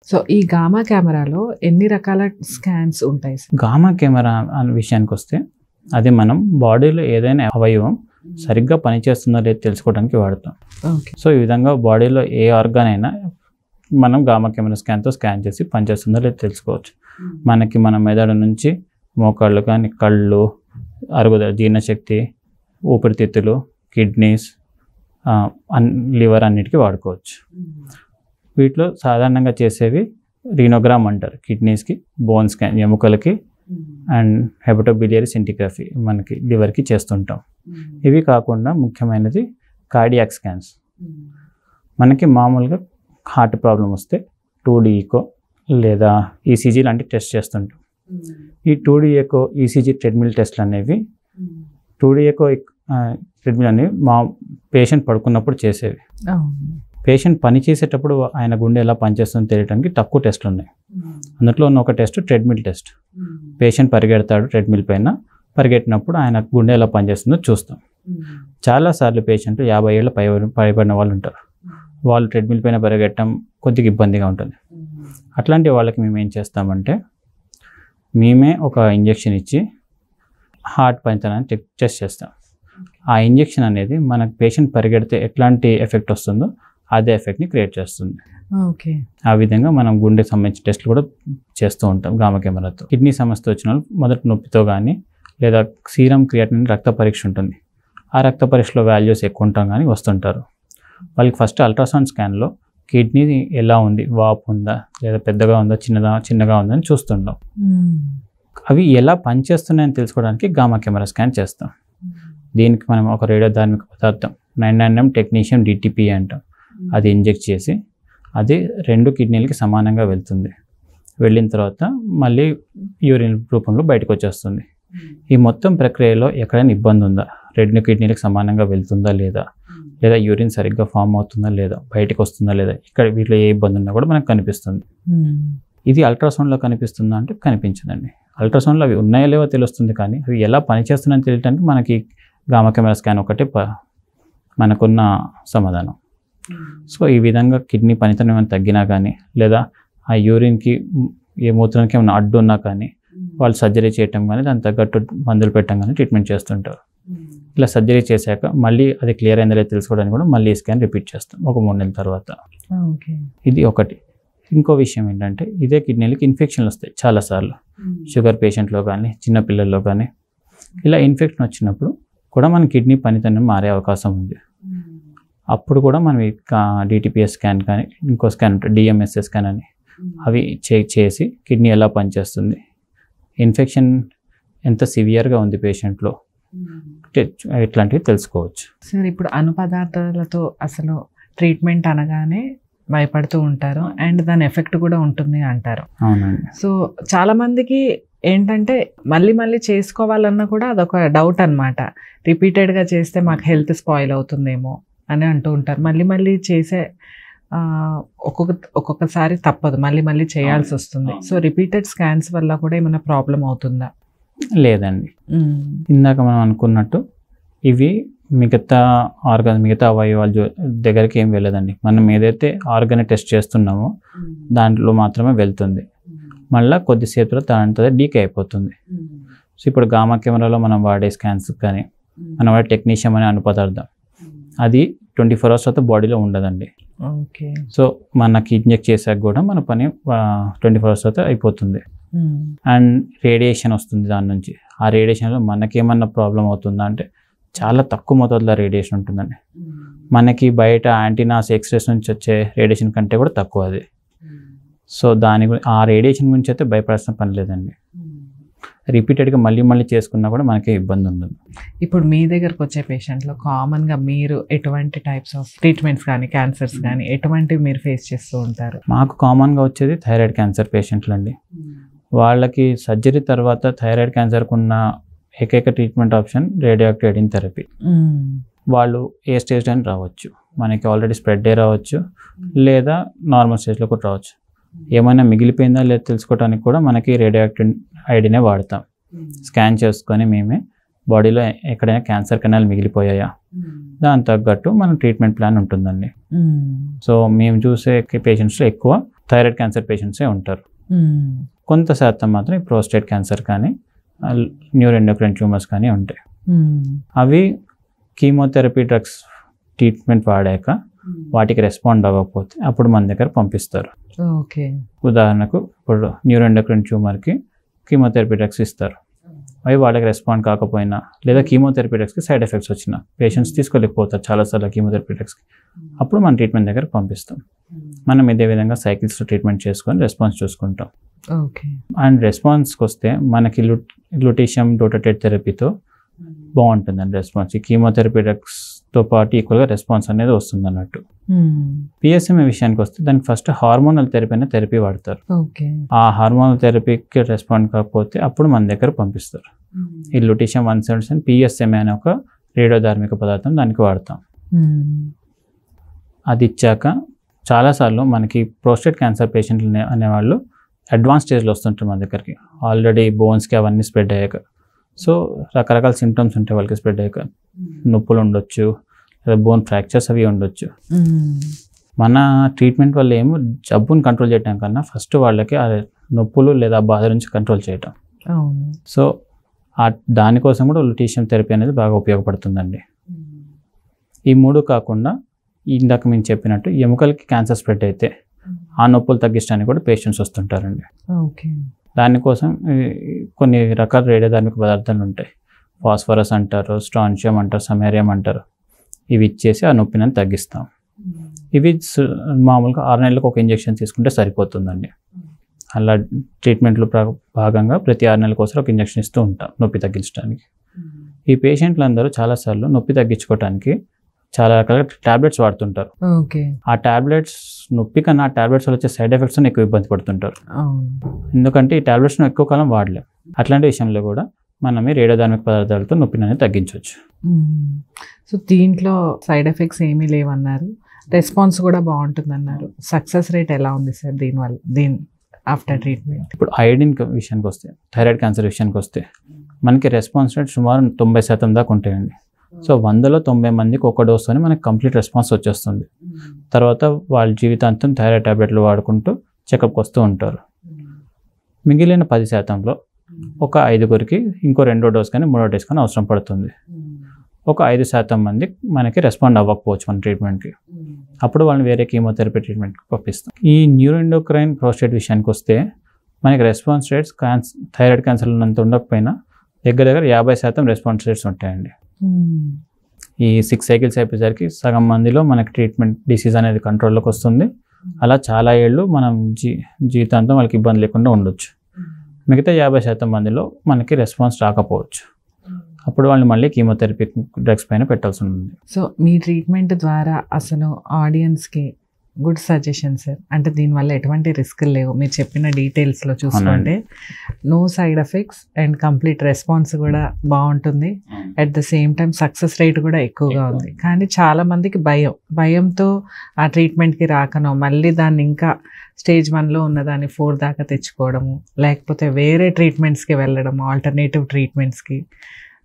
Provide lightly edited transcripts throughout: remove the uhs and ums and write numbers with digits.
So ఈ gamma కెమెరాలో ఎన్ని రకాల స్కాన్స్ ఉంటాయి? గామా కెమెరా అనే విషయానికి వస్తే అది మనం బాడీలో ఏదైనా అవయవం సరిగ్గా పనిచేస్తుందో లేదో తెలుసుకోవడానికి వాడతాం. సో ఈ విధంగా బాడీలో ఏ ఆర్గాన్ అయినా మనం గామా కెమెరా స్కాన్తో స్కాన్ చేసి పనిచేస్తుందో లేదో తెలుసుకోవచ్చు. మనకి మన మెదడు నుంచి మోకాళ్ళు కానీ కళ్ళు, అరుగుదల, జీర్ణశక్తి, ఊపిరితిత్తులు, కిడ్నీస్, లివర్ అన్నిటికీ వాడుకోవచ్చు. వీటిలో సాధారణంగా చేసేవి రీనోగ్రామ్ అంటారు, కిడ్నీస్కి, బోన్ స్కాన్ ఎముకలకి, అండ్ హెపటోబిలియరీ సింటిగ్రఫీ మనకి లివర్కి చేస్తుంటాం. ఇవి కాకుండా ముఖ్యమైనది కార్డియాక్ స్కాన్స్. మనకి మామూలుగా హార్ట్ ప్రాబ్లం వస్తే 2D ఎకో లేదా ఈసీజీ లాంటి టెస్ట్ చేస్తుంటాం. ఈ 2D ఎకో, ఈసీజీ, ట్రెడ్మిల్ టెస్ట్లు అనేవి 2D ఎకో ట్రెడ్మిల్ అనేవి మా పేషెంట్ పడుకున్నప్పుడు చేసేవి. పేషెంట్ పని చేసేటప్పుడు ఆయన గుండె ఎలా పనిచేస్తుందో తెలియడానికి తక్కువ టెస్ట్లు ఉన్నాయి. అందులో ఉన్న ఒక టెస్ట్ ట్రెడ్మిల్ టెస్ట్. పేషెంట్ పరిగెడతాడు ట్రెడ్మిల్ పైన, పరిగెట్టినప్పుడు ఆయన గుండె ఎలా పనిచేస్తుందో చూస్తాం. చాలాసార్లు పేషెంట్లు 50 ఏళ్ళ పైబడిన వాళ్ళు ఉంటారు. వాళ్ళు ట్రెడ్మిల్ పైన పరిగెట్టడం కొద్దిగా ఇబ్బందిగా ఉంటుంది. అట్లాంటి వాళ్ళకి మేము ఏం చేస్తామంటే మేమే ఒక ఇంజెక్షన్ ఇచ్చి హార్ట్ పనితనాన్ని టెస్ట్ చేస్తాం. ఆ ఇంజెక్షన్ అనేది మనకు పేషెంట్ పరిగెడితే ఎట్లాంటి ఎఫెక్ట్ వస్తుందో అదే ఎఫెక్ట్ని క్రియేట్ చేస్తుంది. ఆ విధంగా మనం గుండెకి సంబంధించిన టెస్ట్లు కూడా చేస్తూ ఉంటాం గామా కెమెరాతో. కిడ్నీ సమస్య వచ్చిన వాళ్ళు మొదటి నొప్పితో కానీ లేదా సీరం క్రియాటినిన్ రక్త పరీక్ష ఉంటుంది. ఆ రక్త పరీక్షలో వాల్యూస్ ఎక్కువ ఉంటాం కానీ వస్తుంటారు. వాళ్ళకి ఫస్ట్ అల్ట్రాసౌండ్ స్కాన్లో కిడ్నీ ఎలా ఉంది, వాపు ఉందా లేదా పెద్దగా ఉందా, చిన్నగా ఉందా అని చూస్తుంటాం. అవి ఎలా పనిచేస్తున్నాయని తెలుసుకోవడానికి గామా కెమెరా స్కాన్ చేస్తాం. దీనికి మనం ఒక రేడియోధార్మిక పదార్థం 9nm టెక్నీషియం DTP అంటాం. అది ఇంజెక్ట్ చేసి అది 2 కిడ్నీలకి సమానంగా వెళ్తుంది. వెళ్ళిన తర్వాత మళ్ళీ యూరిన్ రూపంలో బయటకు వచ్చేస్తుంది. ఈ మొత్తం ప్రక్రియలో ఎక్కడైనా ఇబ్బంది ఉందా, 2 కిడ్నీలకు సమానంగా వెళ్తుందా లేదా యూరిన్ సరిగ్గా ఫామ్ అవుతుందా లేదా, బయటకు వస్తుందా లేదా, ఇక్కడ వీటిలో ఏ ఇబ్బంది ఉన్నా కూడా మనకు కనిపిస్తుంది. ఇది అల్ట్రాసౌండ్లో కనిపిస్తుందా అంటే కనిపించదండి. అల్ట్రాసౌండ్లో అవి ఉన్నాయో లేవో తెలుస్తుంది, కానీ అవి ఎలా పనిచేస్తున్నాయని తెలియడానికి మనకి గామా కెమెరా స్కాన్ ఒకటే మనకున్న సమాధానం. సో ఈ విధంగా కిడ్నీ పనితనం ఏమైనా తగ్గినా కానీ లేదా ఆ యూరిన్కి ఏ మూత్రానికి ఏమైనా అడ్డు ఉన్నా కానీ వాళ్ళు సర్జరీ చేయటం కానీ దాని తగ్గట్టు మందులు పెట్టడం కానీ ట్రీట్మెంట్ చేస్తుంటారు. ఇలా సర్జరీ చేశాక మళ్ళీ అది క్లియర్ అయిందో లేదో తెలుసుకోవడానికి కూడా మళ్ళీ స్కాన్ రిపీట్ చేస్తాం ఒక 3 నెలల తర్వాత. ఇది ఒకటి. ఇంకో విషయం ఏంటంటే ఇదే కిడ్నీలకి ఇన్ఫెక్షన్లు వస్తాయి చాలాసార్లు. షుగర్ పేషెంట్లో కానీ చిన్నపిల్లల్లో కానీ ఇలా ఇన్ఫెక్షన్ వచ్చినప్పుడు కూడా మన కిడ్నీ పనితనం మారే అవకాశం ఉంది. అప్పుడు కూడా మనం DTPS స్కాన్ కానీ ఇంకో స్కాన్ ఉంటుంది DMSA స్కాన్ అని, అవి చెక్ చేసి కిడ్నీ ఎలా పనిచేస్తుంది, ఇన్ఫెక్షన్ ఎంత సివియర్గా ఉంది పేషెంట్లో, ఇట్లాంటివి తెలుసుకోవచ్చు. సార్ ఇప్పుడు అణు పదార్థాలతో అసలు ట్రీట్మెంట్ అనగానే భయపడుతూ ఉంటారు, అండ్ దాని ఎఫెక్ట్ కూడా ఉంటుంది అంటారు. అవునండి. సో చాలామందికి ఏంటంటే మళ్ళీ చేసుకోవాలన్నా కూడా అదొక డౌట్ అనమాట. రిపీటెడ్గా చేస్తే మాకు హెల్త్ స్పాయిల్ అవుతుందేమో అని అంటూ ఉంటారు. మళ్ళీ చేసే ఒక్కొక్కసారి తప్పదు, మళ్ళీ చేయాల్సి వస్తుంది. సో రిపీటెడ్ స్కాన్స్ వల్ల కూడా ఏమైనా ప్రాబ్లం అవుతుందా? లేదండి. ఇందాక మనం అనుకున్నట్టు ఇవి మిగతా అవయవాల దగ్గరికి ఏం వెళ్ళదండి. మనం ఏదైతే ఆర్గాన్ టెస్ట్ చేస్తున్నామో దాంట్లో మాత్రమే వెళ్తుంది. మళ్ళీ కొద్దిసేపులో దాంట్లో డీకే అయిపోతుంది. సో ఇప్పుడు గామా కెమెరాలో మనం వాడే స్కాన్స్ కానీ మనం వాడే టెక్నీషియం అనే అణు పదార్థం అది 24 hours తర్వాత బాడీలో ఉండదండి. సో మనకి ఇంజెక్ట్ చేసాక కూడా మన పని 24 hours తర్వాత అయిపోతుంది. అండ్ రేడియేషన్ వస్తుంది దాని నుంచి. ఆ రేడియేషన్లో మనకేమన్నా ప్రాబ్లం అవుతుందా అంటే చాలా తక్కువ మొత్తంలో రేడియేషన్ ఉంటుందండి. మనకి బయట యాంటీనాస్, ఎక్స్రేస్ నుంచి వచ్చే రేడియేషన్ కంటే కూడా తక్కువ అది. సో ఆ రేడియేషన్ గురించి అయితే భయపడాల్సిన పని లేదండి. రిపీటెడ్గా మళ్ళీ చేసుకున్నా కూడా మనకి ఇబ్బంది ఉండదు. ఇప్పుడు మీ దగ్గరకు వచ్చే పేషెంట్లో కామన్గా మీరు ఎటువంటి టైప్స్ ఆఫ్ ట్రీట్మెంట్స్ కానీ క్యాన్సర్స్ కానీ ఎటువంటివి మీరు ఫేస్ చేస్తూ ఉంటారు? మాకు కామన్గా వచ్చేది థైరాయిడ్ క్యాన్సర్ పేషెంట్లు అండి. వాళ్ళకి సర్జరీ తర్వాత థైరాయిడ్ క్యాన్సర్కు ఉన్న ఏకైక treatment option radioactive iodine therapy. వాళ్ళు ఏ స్టేజ్ అని రావచ్చు, మనకి ఆల్రెడీ స్ప్రెడ్ రావచ్చు లేదా నార్మల్ స్టేజ్లో కూడా రావచ్చు. ఏమైనా మిగిలిపోయిందా లేదా తెలుసుకోవడానికి కూడా మనకి రేడియోయాక్టివ్ ఐడినే వాడతాం. స్కాన్ చేసుకొని మేమే బాడీలో ఎక్కడైనా క్యాన్సర్ కణాలు మిగిలిపోయాయా, దాని తగ్గట్టు మన ట్రీట్మెంట్ ప్లాన్ ఉంటుందండి. సో మేము చూసే పేషెంట్స్లో ఎక్కువ థైరాయిడ్ క్యాన్సర్ పేషెంట్సే ఉంటారు. కొంత శాతం మాత్రం ఈ ప్రోస్టేట్ క్యాన్సర్ కానీ న్యూరోఎండోక్రైన్ ట్యూమర్స్ కానీ ఉంటాయి. అవి కీమోథెరపీ డ్రగ్స్ ట్రీట్మెంట్ వాడాక వాటికి రెస్పాండ్ అవ్వకపోతే అప్పుడు మన దగ్గర పంపిస్తారు. ఉదాహరణకు ఇప్పుడు న్యూరోఎండోక్రైన్ ట్యూమర్కి కీమోథెరపీ డ్రగ్స్ ఇస్తారు. అవి వాళ్ళకి రెస్పాండ్ కాకపోయినా లేదా కీమోథెరపీ డ్రగ్స్కి సైడ్ ఎఫెక్ట్స్ వచ్చినా పేషెంట్స్ తీసుకోలేకపోతారు చాలాసార్లు కీమోథెరపీ డ్రగ్స్కి, అప్పుడు మన ట్రీట్మెంట్ దగ్గర పంపిస్తాం. మనం ఇదే విధంగా సైకిల్స్లో ట్రీట్మెంట్ చేసుకొని రెస్పాన్స్ చూసుకుంటాం. అండ్ రెస్పాన్స్కి వస్తే మనకి లుటీషియం డోటాటేట్ థెరపీతో బాగుంటుందండి రెస్పాన్స్. ఈ కీమోథెరపీ డ్రగ్స్తో పాటు ఈక్వల్గా రెస్పాన్స్ అనేది వస్తుంది అన్నట్టు. పిఎస్ఎంఏ విషయానికి వస్తే దానికి ఫస్ట్ హార్మోనల్ థెరపీ అనే థెరపీ వాడతారు. ఆ హార్మోనల్ థెరపీకి రెస్పాండ్ కాకపోతే అప్పుడు మన దగ్గర పంపిస్తారు. ఈ లుటీషియం 177 పిఎస్ఎంఏ అనే ఒక రేడియోధార్మిక పదార్థం దానికి వాడతాం. అది ఇచ్చాక చాలాసార్లు మనకి ప్రోస్టేట్ క్యాన్సర్ పేషెంట్లు అనేవాళ్ళు అడ్వాన్స్ స్టేజ్లో వస్తుంటారు మన దగ్గరికి. ఆల్రెడీ బోన్స్కి అవన్నీ స్ప్రెడ్ అయ్యాక, సో రకరకాల సిమ్టమ్స్ ఉంటాయి వాళ్ళకి స్ప్రెడ్ అయ్యాక. నొప్పులు ఉండొచ్చు, లేదా బోన్ ఫ్రాక్చర్స్ అవి ఉండొచ్చు. మన ట్రీట్మెంట్ వల్ల ఏమో జబ్బుని కంట్రోల్ చేయడం కన్నా ఫస్ట్ వాళ్ళకి ఆ నొప్పులు లేదా బాధ నుంచి కంట్రోల్ చేయటం. సో దానికోసం కూడా లుటీషియం థెరపీ అనేది బాగా ఉపయోగపడుతుందండి. ఈ మూడు కాకుండా ఇందాక మేము చెప్పినట్టు ఎముకలకి క్యాన్సర్ స్ప్రెడ్ అయితే ఆ నొప్పులు తగ్గించడానికి కూడా పేషెంట్స్ వస్తుంటారండి. దానికోసం కొన్ని రకాల రేడియోధార్మిక పదార్థాలు ఉంటాయి. ఫాస్ఫరస్ అంటారు, స్ట్రాన్షియం అంటారు, సమేరియం అంటారు. ఇవి ఇచ్చేసి ఆ నొప్పిని తగ్గిస్తాం. ఇవి మామూలుగా 6 నెలలకు ఒక ఇంజెక్షన్ తీసుకుంటే సరిపోతుందండి. అలా ట్రీట్మెంట్లో భాగంగా ప్రతి 6 నెలలకు ఒకసారి ఒక ఇంజెక్షన్ ఇస్తూ ఉంటాం నొప్పి తగ్గించడానికి. ఈ పేషెంట్లందరూ చాలాసార్లు నొప్పి తగ్గించుకోవడానికి చాలా రకాల టాబ్లెట్స్ వాడుతుంటారు. ఆ టాబ్లెట్స్ నొప్పి కన్నా ఆ టాబ్లెట్స్ వచ్చే సైడ్ ఎఫెక్ట్స్ ఎక్కువ ఇబ్బంది పడుతుంటారు. ఎందుకంటే ఈ టాబ్లెట్స్ను ఎక్కువ కాలం వాడలేం. అట్లాంటి విషయంలో కూడా మనం ఈ రేడియోధార్మిక పదార్థాలతో నొప్పిని అనేది తగ్గించవచ్చు. సో దీంట్లో సైడ్ ఎఫెక్ట్స్ ఏమీ లేవన్నారు, రెస్పాన్స్ కూడా బాగుంటుందన్నారు. సక్సెస్ రేట్ ఎలా ఉంది సార్ దీని ఆఫ్టర్ ట్రీట్మెంట్? ఇప్పుడు అయోడిన్ విషయానికి వస్తే, థైరాయిడ్ క్యాన్సర్ విషయానికి వస్తే మనకి రెస్పాన్స్ రేట్ సుమారు 90% దాకా ఉంటాయండి. సో 100లో 90 మందికి ఒక డోస్తోనే మనకి కంప్లీట్ రెస్పాన్స్ వచ్చేస్తుంది. తర్వాత వాళ్ళ జీవితాంతం థైరాయిడ్ టాబ్లెట్లు వాడుకుంటూ చెకప్కి వస్తూ ఉంటారు. మిగిలిన 10%లో ఒక 5గురికి ఇంకో 2వ డోస్ కానీ 3వ డోస్ కానీ అవసరం పడుతుంది. ఒక 5% మంది మనకి రెస్పాండ్ అవ్వకపోవచ్చు మన ట్రీట్మెంట్కి. అప్పుడు వాళ్ళని వేరే కీమోథెరపీ ట్రీట్మెంట్కి పంపిస్తాం. ఈ న్యూరోఎండోక్రైన్ ప్రోస్టేట్ విషయానికి వస్తే మనకి రెస్పాన్స్ రేట్స్ థైరాయిడ్ క్యాన్సర్ ఉన్నంత ఉండకపోయినా దగ్గర 50% రెస్పాన్స్ రేట్స్ ఉంటాయండి. ఈ 6 సైకిల్స్ అయిపోయేసరికి సగం మందిలో మనకి ట్రీట్మెంట్ డిసీజ్ అనేది కంట్రోల్లోకి వస్తుంది. అలా చాలా ఏళ్ళు మనం జీవితాంతం వాళ్ళకి ఇబ్బంది లేకుండా ఉండొచ్చు. మిగతా 50% మందిలో మనకి రెస్పాన్స్ రాకపోవచ్చు. అప్పుడు వాళ్ళని మళ్ళీ కీమోథెరపీ డ్రగ్స్ పైన పెట్టాల్సి ఉంటుంది. సో మీ ట్రీట్మెంట్ ద్వారా అసలు ఆడియన్స్కి గుడ్ సజెషన్ సార్. అంటే దీనివల్ల ఎటువంటి రిస్క్ లేవు. మీరు చెప్పిన డీటెయిల్స్లో చూసుకుంటే no side effects and complete response కూడా బాగుంటుంది. At the same time success rate కూడా ఎక్కువగా ఉంది. కానీ చాలామందికి భయంతో ఆ ట్రీట్మెంట్కి రాకనో మళ్ళీ దాన్ని ఇంకా స్టేజ్ 1లో ఉన్నదాన్ని 4 దాకా తెచ్చుకోవడము, లేకపోతే వేరే ట్రీట్మెంట్స్కి వెళ్ళడము, ఆల్టర్నేటివ్ ట్రీట్మెంట్స్కి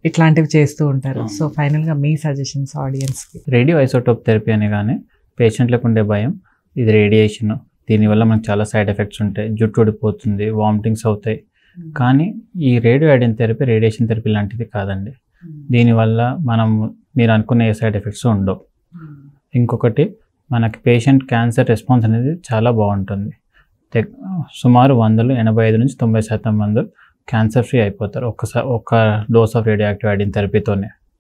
ఇట్లాంటివి చేస్తూ ఉంటారు. సో ఫైనల్గా మీ సజెషన్స్ ఆడియన్స్కి? రేడియో ఐసోటోప్ థెరపీ అనగానే పేషెంట్లకు ఉండే భయం, ఇది రేడియేషన్, దీనివల్ల మనకు చాలా సైడ్ ఎఫెక్ట్స్ ఉంటాయి, జుట్టు ఊడిపోతుంది, వామిటింగ్స్ అవుతాయి. కానీ ఈ radio iodine therapy radiation therapy లాంటిది కాదండి. దీనివల్ల మీరు అనుకునే ఏ సైడ్ ఎఫెక్ట్స్ ఉండవు. ఇంకొకటి మనకి పేషెంట్ క్యాన్సర్ రెస్పాన్స్ అనేది చాలా బాగుంటుంది. సుమారు 100లో 85 నుంచి 90% మంది క్యాన్సర్ ఫ్రీ అయిపోతారు ఒక్క dose of radioactive iodine థెరపీతోనే.